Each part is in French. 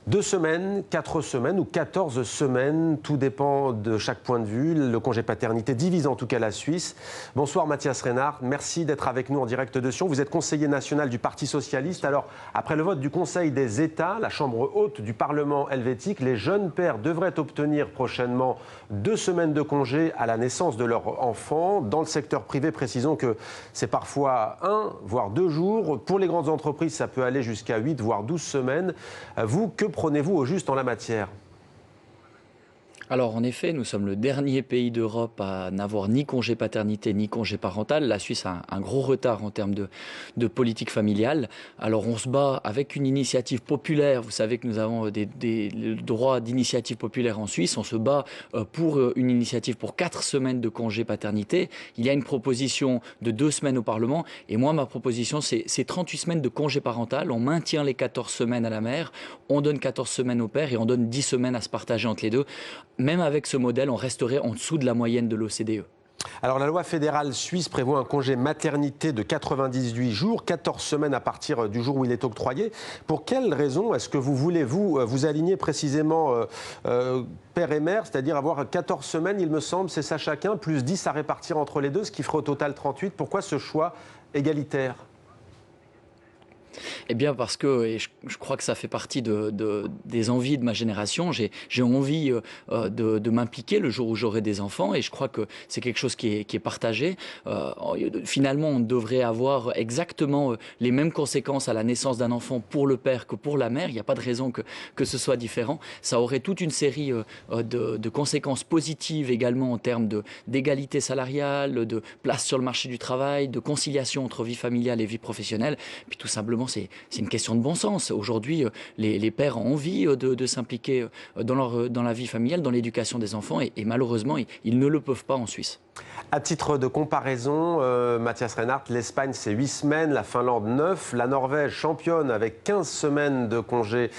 2 semaines, 4 semaines ou 14 semaines, tout dépend de chaque point de vue. Le congé paternité divise en tout cas la Suisse. Bonsoir Mathias Reinhardt, merci d'être avec nous en direct de Sion. Vous êtes conseiller national du Parti socialiste. Alors, après le vote du Conseil des États, la chambre haute du Parlement helvétique, les jeunes pères devraient obtenir prochainement 2 semaines de congé à la naissance de leur enfant. Dans le secteur privé, précisons que c'est parfois 1, voire 2 jours. Pour les grandes entreprises, ça peut aller jusqu'à 8, voire 12 semaines. Vous, que prenez-vous au juste en la matière ? Alors en effet, nous sommes le dernier pays d'Europe à n'avoir ni congé paternité ni congé parental. La Suisse a un gros retard en termes de politique familiale. Alors on se bat avec une initiative populaire. Vous savez que nous avons le droit d'initiative populaire en Suisse. On se bat pour une initiative pour 4 semaines de congé paternité. Il y a une proposition de 2 semaines au Parlement. Et moi, ma proposition, c'est 38 semaines de congé parental. On maintient les 14 semaines à la mère. On donne 14 semaines au père et on donne 10 semaines à se partager entre les deux. Même avec ce modèle, on resterait en dessous de la moyenne de l'OCDE. Alors la loi fédérale suisse prévoit un congé maternité de 98 jours, 14 semaines à partir du jour où il est octroyé. Pour quelles raisons est-ce que vous voulez vous aligner précisément père et mère, c'est-à-dire avoir 14 semaines, il me semble, c'est ça chacun, plus 10 à répartir entre les deux, ce qui ferait au total 38. Pourquoi ce choix égalitaire ? Eh bien parce que, et je crois que ça fait partie des envies de ma génération, j'ai envie de m'impliquer le jour où j'aurai des enfants et je crois que c'est quelque chose qui est partagé. Finalement, on devrait avoir exactement les mêmes conséquences à la naissance d'un enfant pour le père que pour la mère. Il n'y a pas de raison que ce soit différent. Ça aurait toute une série de conséquences positives également en termes d'égalité salariale, de place sur le marché du travail, de conciliation entre vie familiale et vie professionnelle. Puis tout simplement, c'est une question de bon sens. Aujourd'hui, les pères ont envie de s'impliquer dans la vie familiale, dans l'éducation des enfants et malheureusement, ils ne le peuvent pas en Suisse. À titre de comparaison, Mathias Reinhardt, l'Espagne c'est 8 semaines, la Finlande 9, la Norvège championne avec 15 semaines de congé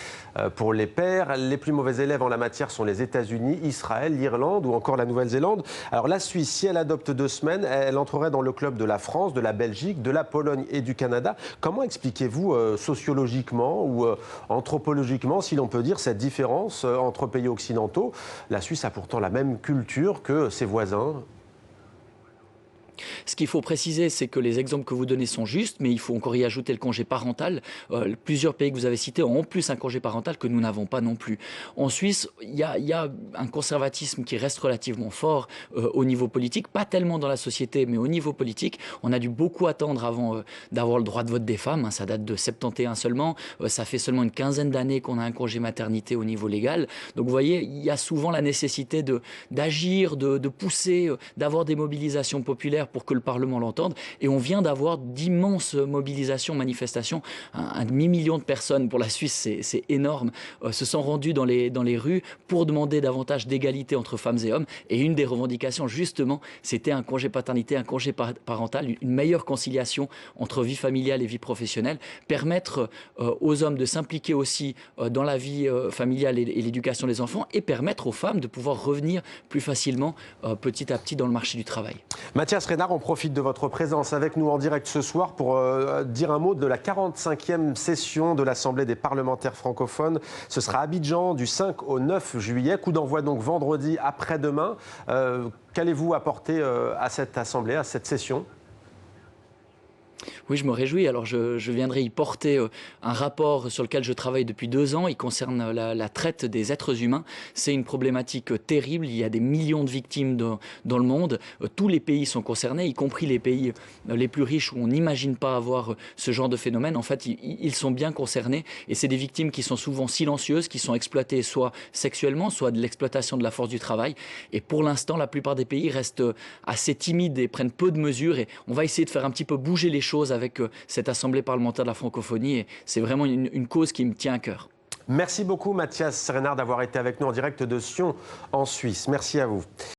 pour les pères. Les plus mauvais élèves en la matière sont les États-Unis, Israël, l'Irlande ou encore la Nouvelle-Zélande. Alors la Suisse, si elle adopte 2 semaines, elle entrerait dans le club de la France, de la Belgique, de la Pologne et du Canada. Comment expliquez-vous sociologiquement ou anthropologiquement, si l'on peut dire, cette différence entre pays occidentaux ? La Suisse a pourtant la même culture que ses voisins. Ce qu'il faut préciser, c'est que les exemples que vous donnez sont justes, mais il faut encore y ajouter le congé parental. Plusieurs pays que vous avez cités ont en plus un congé parental que nous n'avons pas non plus. En Suisse, il y a un conservatisme qui reste relativement fort au niveau politique, pas tellement dans la société, mais au niveau politique. On a dû beaucoup attendre avant d'avoir le droit de vote des femmes. Hein, ça date de 71 seulement. Ça fait seulement une quinzaine d'années qu'on a un congé maternité au niveau légal. Donc vous voyez, il y a souvent la nécessité d'agir, de pousser, d'avoir des mobilisations populaires pour que le Parlement l'entende. Et on vient d'avoir d'immenses mobilisations, manifestations. Un demi-million de personnes pour la Suisse, c'est énorme, se sont rendues dans les rues pour demander davantage d'égalité entre femmes et hommes. Et une des revendications, justement, c'était un congé paternité, un congé parental, une meilleure conciliation entre vie familiale et vie professionnelle, permettre aux hommes de s'impliquer aussi dans la vie familiale et l'éducation des enfants et permettre aux femmes de pouvoir revenir plus facilement petit à petit dans le marché du travail. Mathias Reinhardt, on profite de votre présence avec nous en direct ce soir pour dire un mot de la 45e session de l'Assemblée des parlementaires francophones. Ce sera à Abidjan du 5 au 9 juillet. Coup d'envoi donc vendredi après-demain. Qu'allez-vous apporter à cette Assemblée, à cette session ? Oui, je me réjouis. Alors, je viendrai y porter un rapport sur lequel je travaille depuis 2 ans. Il concerne la traite des êtres humains. C'est une problématique terrible. Il y a des millions de victimes dans le monde. Tous les pays sont concernés, y compris les pays les plus riches où on n'imagine pas avoir ce genre de phénomène. En fait, ils sont bien concernés. Et c'est des victimes qui sont souvent silencieuses, qui sont exploitées soit sexuellement, soit de l'exploitation de la force du travail. Et pour l'instant, la plupart des pays restent assez timides et prennent peu de mesures. Et on va essayer de faire un petit peu bouger les choses avec cette Assemblée parlementaire de la francophonie et c'est vraiment une cause qui me tient à cœur. Merci beaucoup Mathias Reinhardt d'avoir été avec nous en direct de Sion en Suisse. Merci à vous.